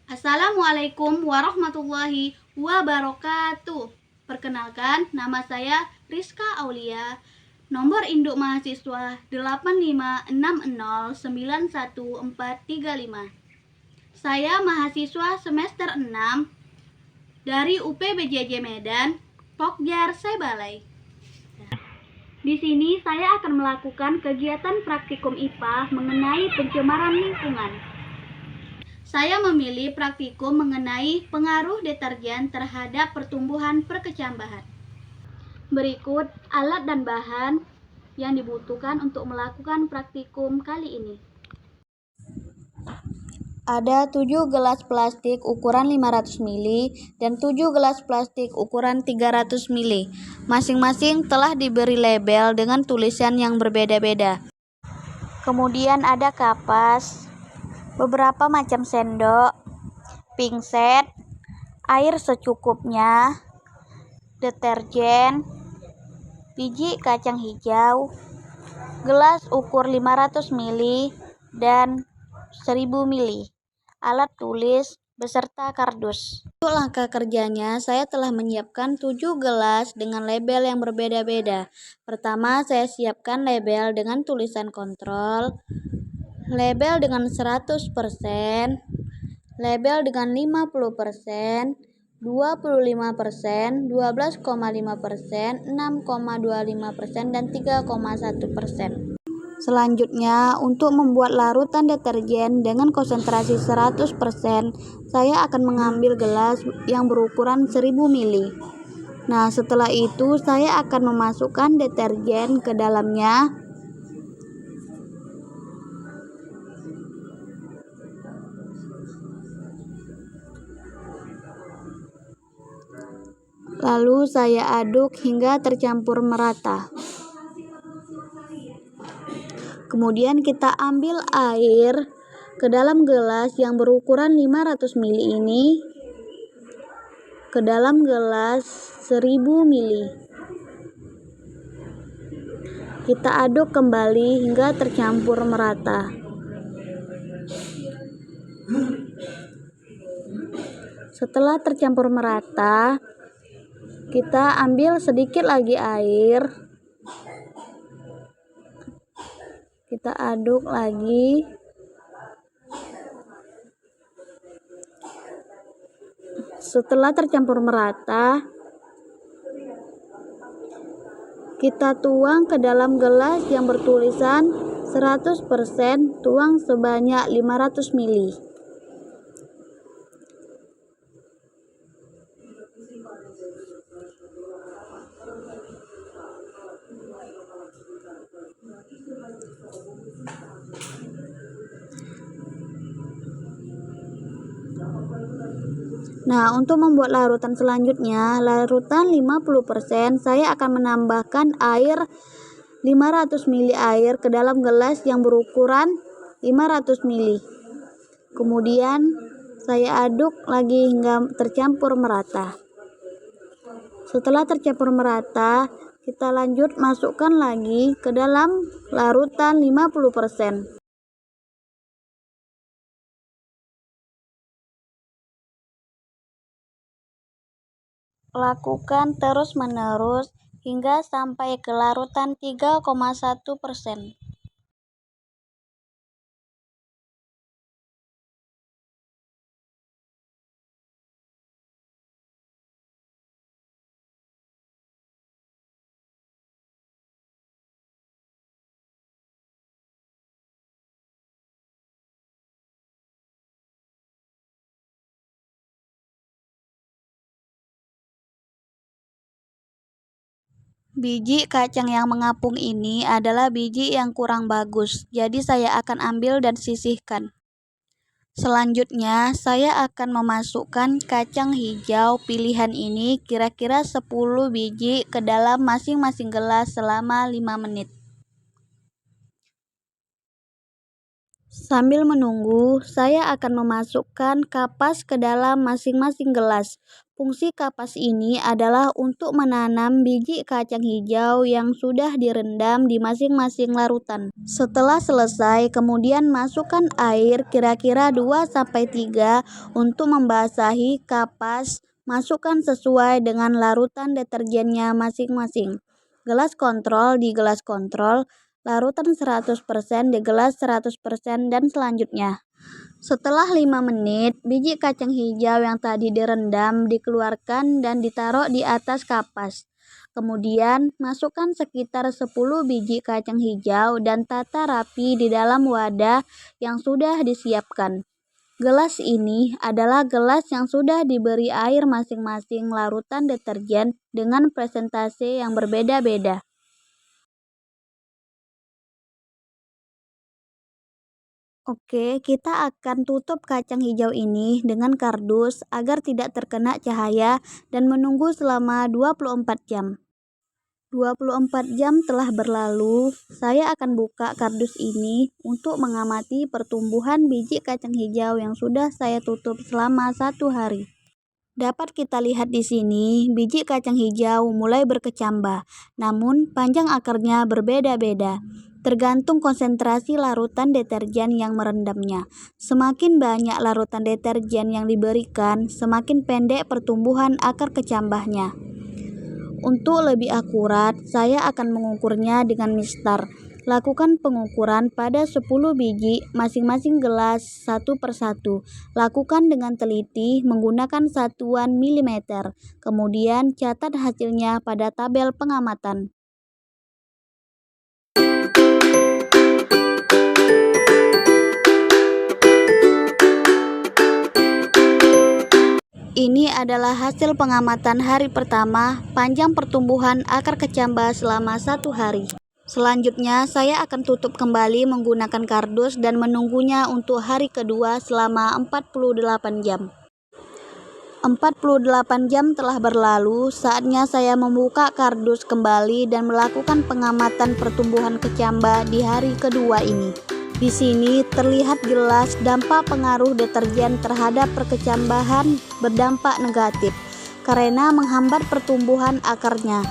Assalamualaikum warahmatullahi wabarakatuh. Perkenalkan, nama saya Rizka Aulia. Nomor induk mahasiswa 856091435. Saya mahasiswa semester 6 dari UPBJJ Medan, Pokjar Sebalai. Di sini saya akan melakukan kegiatan praktikum IPA mengenai pencemaran lingkungan. Saya memilih praktikum mengenai pengaruh deterjen terhadap pertumbuhan perkecambahan. Berikut alat dan bahan yang dibutuhkan untuk melakukan praktikum kali ini. Ada 7 gelas plastik ukuran 500 ml dan 7 gelas plastik ukuran 300 ml. Masing-masing telah diberi label dengan tulisan yang berbeda-beda. Kemudian ada kapas, beberapa macam sendok, pingset, air secukupnya, deterjen, biji kacang hijau, gelas ukur 500 ml dan 1000 ml, alat tulis beserta kardus. Untuk langkah kerjanya, saya telah menyiapkan 7 gelas dengan label yang berbeda-beda. Pertama, saya siapkan label dengan tulisan kontrol, label dengan 100%, label dengan 50%, 25%, 12,5%, 6,25%, dan 3,1%. Selanjutnya, untuk membuat larutan deterjen dengan konsentrasi 100%, saya akan mengambil gelas yang berukuran 1000 ml. Nah, setelah itu saya akan memasukkan deterjen ke dalamnya. Lalu saya aduk hingga tercampur merata. Kemudian kita ambil air ke dalam gelas yang berukuran 500 ml ini, ke dalam gelas 1000 ml. Kita aduk kembali hingga tercampur merata. Setelah tercampur merata, kita ambil sedikit lagi air. Kita aduk lagi. Setelah tercampur merata, kita tuang ke dalam gelas yang bertulisan 100%, tuang sebanyak 500 ml. Nah, untuk membuat larutan selanjutnya, larutan 50%, saya akan menambahkan air 500 ml air ke dalam gelas yang berukuran 500 ml. Kemudian saya aduk lagi hingga tercampur merata. Setelah tercampur merata, kita lanjut masukkan lagi ke dalam larutan 50%. Lakukan terus-menerus hingga sampai ke larutan 3,1%. Biji kacang yang mengapung ini adalah biji yang kurang bagus, jadi saya akan ambil dan sisihkan. Selanjutnya, saya akan memasukkan kacang hijau pilihan ini kira-kira 10 biji ke dalam masing-masing gelas selama 5 menit. Sambil menunggu, saya akan memasukkan kapas ke dalam masing-masing gelas. Fungsi kapas ini adalah untuk menanam biji kacang hijau yang sudah direndam di masing-masing larutan. Setelah selesai, kemudian masukkan air kira-kira 2-3 untuk membasahi kapas. Masukkan sesuai dengan larutan deterjennya masing-masing. Gelas kontrol di gelas kontrol, larutan 100% di gelas 100% dan selanjutnya. Setelah 5 menit, biji kacang hijau yang tadi direndam dikeluarkan dan ditaruh di atas kapas. Kemudian, masukkan sekitar 10 biji kacang hijau dan tata rapi di dalam wadah yang sudah disiapkan. Gelas ini adalah gelas yang sudah diberi air masing-masing larutan deterjen dengan presentase yang berbeda-beda. Oke, kita akan tutup kacang hijau ini dengan kardus agar tidak terkena cahaya dan menunggu selama 24 jam. 24 jam telah berlalu, saya akan buka kardus ini untuk mengamati pertumbuhan biji kacang hijau yang sudah saya tutup selama 1 hari. Dapat kita lihat di sini, biji kacang hijau mulai berkecambah, namun panjang akarnya berbeda-beda. Tergantung konsentrasi larutan deterjen yang merendamnya. Semakin banyak larutan deterjen yang diberikan, semakin pendek pertumbuhan akar kecambahnya. Untuk lebih akurat, saya akan mengukurnya dengan mistar. Lakukan pengukuran pada 10 biji masing-masing gelas satu persatu. Lakukan dengan teliti menggunakan satuan milimeter. Kemudian catat hasilnya pada tabel pengamatan. Ini adalah hasil pengamatan hari pertama, panjang pertumbuhan akar kecambah selama 1 hari. Selanjutnya, saya akan tutup kembali menggunakan kardus dan menunggunya untuk hari kedua selama 48 jam. 48 jam telah berlalu, saatnya saya membuka kardus kembali dan melakukan pengamatan pertumbuhan kecambah di hari kedua ini. Di sini terlihat jelas dampak pengaruh deterjen terhadap perkecambahan berdampak negatif karena menghambat pertumbuhan akarnya.